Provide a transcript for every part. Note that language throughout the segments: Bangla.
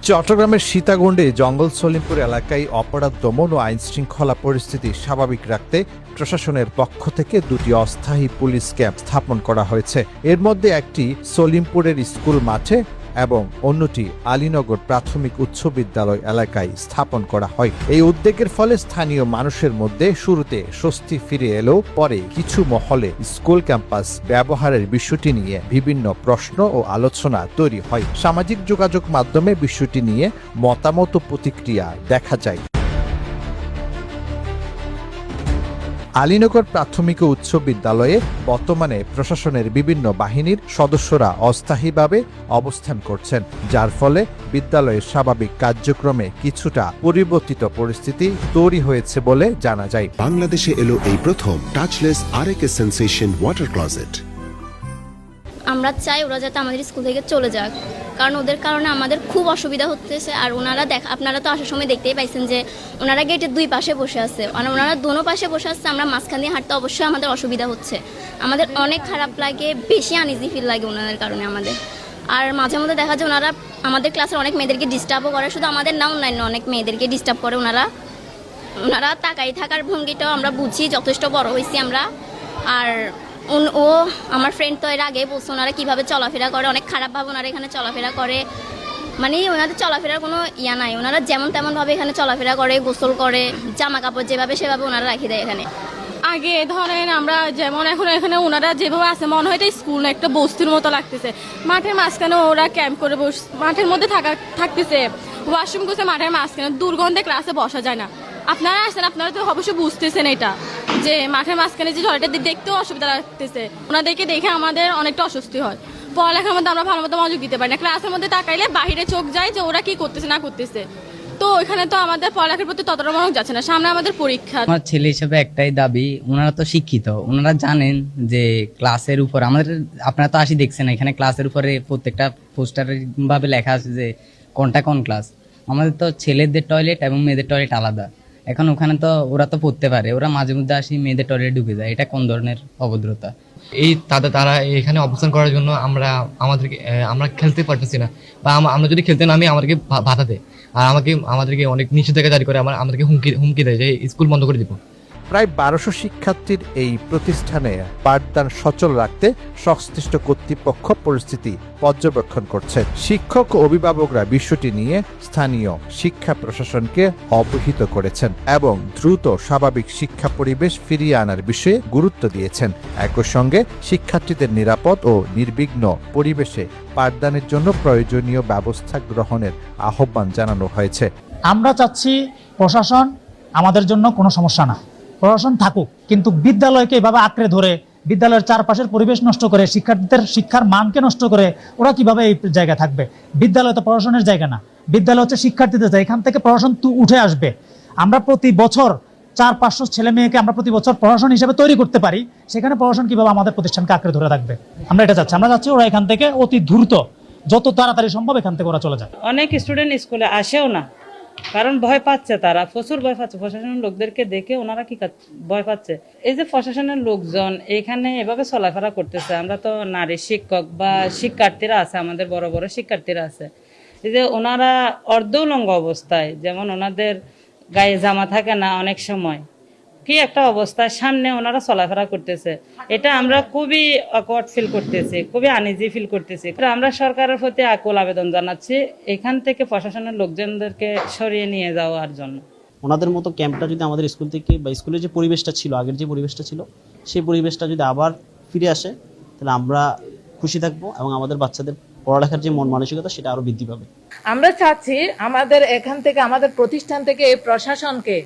চট্টগ্রামের সীতাকুণ্ডে জঙ্গল সলিমপুর এলাকায় অপরাধ দমন ও আইন শৃঙ্খলা পরিস্থিতি স্বাভাবিক রাখতে প্রশাসনের পক্ষ থেকে দুটি অস্থায়ী পুলিশ ক্যাম্প স্থাপন করা হয়েছে। এর মধ্যে একটি সলিমপুরের স্কুল মাঠে এবং অন্যটি আলীনগর প্রাথমিক উচ্চ বিদ্যালয় এলাকায় স্থাপন করা হয়। এই উদ্যোগের ফলে স্থানীয় মানুষের মধ্যে শুরুতে স্বস্তি ফিরে এলেও পরে কিছু মহলে স্কুল ক্যাম্পাস ব্যবহারের বিষয়টি নিয়ে বিভিন্ন প্রশ্ন ও আলোচনা তৈরি হয়। সামাজিক যোগাযোগ মাধ্যমে বিষয়টি নিয়ে মতামত ও প্রতিক্রিয়া দেখা যায়। আলীনগর প্রাথমিক ও উচ্চ বিদ্যালয়ে বর্তমানে প্রশাসনের বিভিন্ন বাহিনীর সদস্যরা অস্থায়ীভাবে অবস্থান করছেন, যার ফলে বিদ্যালয়ের স্বাভাবিক কার্যক্রমে কিছুটা পরিবর্তিত পরিস্থিতি তৈরি হয়েছে বলে জানা যায়। বাংলাদেশে এলো এই প্রথম টাচলেস আরএকে সেন্সেশন ওয়াটার ক্লোজেট। আমরা চাই ওরা যাতে আমাদের স্কুল থেকে চলে যাক, কারণ ওদের কারণে আমাদের খুব অসুবিধা হতেছে। আর ওনারা আপনারা তো আসার সময় দেখতেই পাইছেন যে ওনারা গেটের দুই পাশে বসে আছে, মানে ওনারা দোনো পাশে বসে আছে, আমরা মাঝখান দিয়ে হাঁটতে অবশ্যই আমাদের অসুবিধা হচ্ছে। আমাদের অনেক খারাপ লাগে, বেশি আনইজি ফিল লাগে ওনাদের কারণে আমাদের। আর মাঝে মধ্যে দেখা যায় ওনারা আমাদের ক্লাসের অনেক মেয়েদেরকে ডিস্টার্বও করে, শুধু আমাদের না অন্যান্য অনেক মেয়েদেরকে ডিস্টার্ব করে ওনারা তাকাই থাকার ভঙ্গিটাও আমরা বুঝি, যথেষ্ট বড় হয়েছি আমরা। আর ও আমার ফ্রেন্ড তো এর আগে বলছে ওনারা কীভাবে চলাফেরা করে, অনেক খারাপভাবে ওনারা এখানে চলাফেরা করে, মানে ওনাদের চলাফেরার কোনো ইয়া নাই। ওনারা যেমন তেমনভাবে এখানে চলাফেরা করে, গোসল করে, জামা কাপড় যেভাবে সেভাবে ওনারা রাখি দেয় এখানে। আগে ধরেন আমরা যেমন এখন এখানে ওনারা যেভাবে আছে মনে হয় এটা স্কুল না, একটা বস্তির মতো লাগতেছে। মাঠের মাঝখানে ওরা ক্যাম্প করে মাঠের মধ্যে থাকতেছে, ওয়াশরুম করছে মাঠের মাঝখানে, দুর্গন্ধে ক্লাসে বসা যায় না। আপনারা আসছেন, আপনারা তো অবশ্যই বুঝতেছেন এটা যে মাঠের মাঝখানে যে টয়লেটটা দেখতেও অসুবিধা লাগতেছে। ওনাদেরকে দেখে আমাদের অনেকটা অস্বস্তি হয়। পড়ালেখার মধ্যে আমরা ভালো মতো মনোযোগ দিতে পারি না, ক্লাসের মধ্যে তাকাইলে বাহিরে চোখ যায় যে ওরা কি করতেছে না করতেছে। তো ওইখানে তো আমাদের পড়ালেখার প্রতি ততটা মনোযোগ যাচ্ছে না, সামনে আমাদের পরীক্ষা। আমার ছেলে হিসেবে একটাই দাবি, ওনারা তো শিক্ষিত, ওনারা জানেন যে ক্লাসের উপর আমাদের, আপনারা তো আসি দেখছেন এখানে ক্লাসের উপরে প্রত্যেকটা পোস্টারের ভাবে লেখা আছে যে কোনটা কোন ক্লাস। আমাদের তো ছেলেদের টয়লেট এবং মেয়েদের টয়লেট আলাদা। এখন ওখানে তো ওরা তো পড়তে পারে, ওরা মাঝে মধ্যে আসি মেয়েদের টয়লেটে ঢুকে যায়, এটা কোন ধরনের অভদ্রতা? এই তারা এখানে অবস্থান করার জন্য আমরা খেলতে পারতেছি না, বা আমরা যদি খেলতে নামি আমাদেরকে বাধা দেয়, আর আমাদেরকে অনেক নিষেধাজ্ঞা জারি করে, আমাদেরকে হুমকি দেয় যে স্কুল বন্ধ করে দিব। প্রায় 1200 শিক্ষার্থীর এই প্রতিষ্ঠানে পাঠদান সচল রাখতে সংশ্লিষ্ট কর্তৃপক্ষ পরিস্থিতি পর্যবেক্ষণ করছে। শিক্ষক ও অভিভাবকরা বিষয়টি নিয়ে স্থানীয় শিক্ষা প্রশাসনকে অবহিত করেছেন এবং দ্রুত স্বাভাবিক শিক্ষা পরিবেশ ফিরিয়ে আনার বিষয়ে গুরুত্ব দিয়েছেন। একই সঙ্গে শিক্ষার্থীদের নিরাপদ ও নির্বিঘ্ন পরিবেশে পাঠদানের জন্য প্রয়োজনীয় ব্যবস্থা গ্রহণের আহ্বান জানানো হয়েছে। আমরা চাচ্ছি প্রশাসন আমাদের জন্য কোনো সমস্যা না, প্রশাসন থাকুক, কিন্তু বিদ্যালয়কে এভাবে আঁকড়ে ধরে বিদ্যালয়ের চারপাশের পরিবেশ নষ্ট করে শিক্ষার্থীদের শিক্ষার মানকে নষ্ট করে ওরা কিভাবে এই জায়গায় থাকবে? বিদ্যালয় তো প্রশাসনের জায়গা না, বিদ্যালয় হচ্ছে শিক্ষার্থীদের জায়গা। এখান থেকে প্রশাসন উঠে আসবে। আমরা প্রতি বছর 400-500 ছেলে মেয়েকে আমরা প্রতি বছর প্রশাসন হিসেবে তৈরি করতে পারি, সেখানে প্রশাসন কিভাবে আমাদের প্রতিষ্ঠানকে আঁকড়ে ধরে থাকবে? আমরা এটা চাচ্ছি। আমরা চাচ্ছি ওরা এখান থেকে অতি দ্রুত, যত তাড়াতাড়ি সম্ভব এখান থেকে ওরা চলে যায়। অনেক স্টুডেন্ট স্কুলে আসেও না, কারণ ভয় পাচ্ছে, তারা প্রচুর ভয় পাচ্ছে। প্রশাসনের লোকদেরকে দেখে ওনারা কি ভয় পাচ্ছে। এই যে প্রশাসনের লোকজন এখানে এভাবে চলাফেরা করতেছে, আমরা তো নারী শিক্ষক বা শিক্ষার্থীরা আছে, আমাদের বড় বড় শিক্ষার্থীরা আছে, এই যে ওনারা অর্ধউলঙ্গ অবস্থায়, যেমন ওনাদের গায়ে জামা থাকে না, অনেক সময় কি একটা অবস্থায় সামনে ওনারা চলাফেরা করতেছে, এটা আমরা খুবই অকওয়ার্ড ফিল করতেছি, খুবই আনইজি ফিল করতেছি। আমরা সরকারের প্রতি আকুল আবেদন জানাচ্ছি এখান থেকে প্রশাসনের লোকজনদেরকে সরিয়ে নিয়ে যাওয়ার জন্য। ওনাদের মতো ক্যাম্পটা যদি আমাদের স্কুল থেকে বা স্কুলের যে পরিবেশটা ছিল, আগের যে পরিবেশটা ছিল, সেই পরিবেশটা যদি আবার ফিরে আসে তাহলে আমরা খুশি থাকবো এবং আমাদের বাচ্চাদের পড়ালেখার যে মন মানসিকতা সেটা আরো বৃদ্ধি পাবে। আমরা চাচ্ছি আমাদের এখান থেকে, আমাদের প্রতিষ্ঠান থেকে এই প্রশাসনকে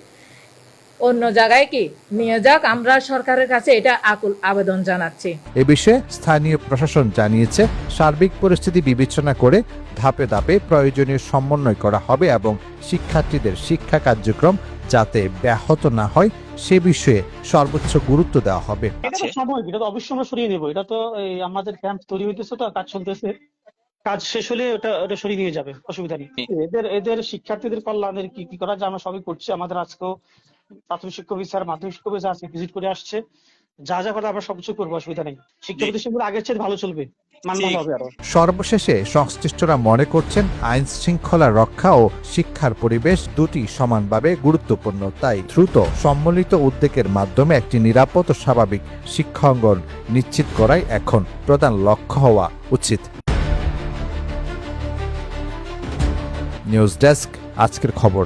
অন্য জায়গায় কি নিয়ে যাক। আমরা সরকারের কাছে এটা আকুল আবেদন জানাচ্ছি। এ বিষয়ে স্থানীয় প্রশাসন জানিয়েছে, সার্বিক পরিস্থিতি বিবেচনা করে ধাপে ধাপে প্রয়োজনীয় সমন্বয় করা হবে এবং শিক্ষার্থীদের শিক্ষা কার্যক্রম যাতে ব্যাহত না হয় সে বিষয়ে সর্বোচ্চ গুরুত্ব দেওয়া হবে। এটা তো অবশ্যই আমরা সরিয়ে নেবো। এটা তো আমাদের ক্যাম্প তৈরি হইতেছে, তো কাজ চলতেছে, কাজ শেষ হলে ওটা সরিয়ে নিয়ে যাবে, অসুবিধা নেই। এদের শিক্ষার্থীদের কল্যাণের কি করা যায় আমরা সবই করছি। আমাদের আজকেও প্রাথমিক শিক্ষক অফিসার, মাধ্যমিক শিক্ষক অফিসার আজকে ভিজিট করে আসছে। যা যা করে আমরা সবকিছু করবো, অসুবিধা নেই। শিক্ষা প্রতিষ্ঠানগুলো আগের চেয়ে ভালো চলবে, মান ভালো হবে আরো। সর্বশেষে সংশ্লিষ্টরা মনে করছেন আইন শৃঙ্খলা রক্ষা ও শিক্ষার পরিবেশ দুটি সমানভাবে গুরুত্বপূর্ণ। তাই দ্রুত সম্মিলিত উদ্যোগের মাধ্যমে একটি নিরাপদ ও স্বাভাবিক শিক্ষাঙ্গন নিশ্চিত করাই এখন প্রধান লক্ষ্য হওয়া উচিত। নিউজ ডেস্ক, আজকের খবর।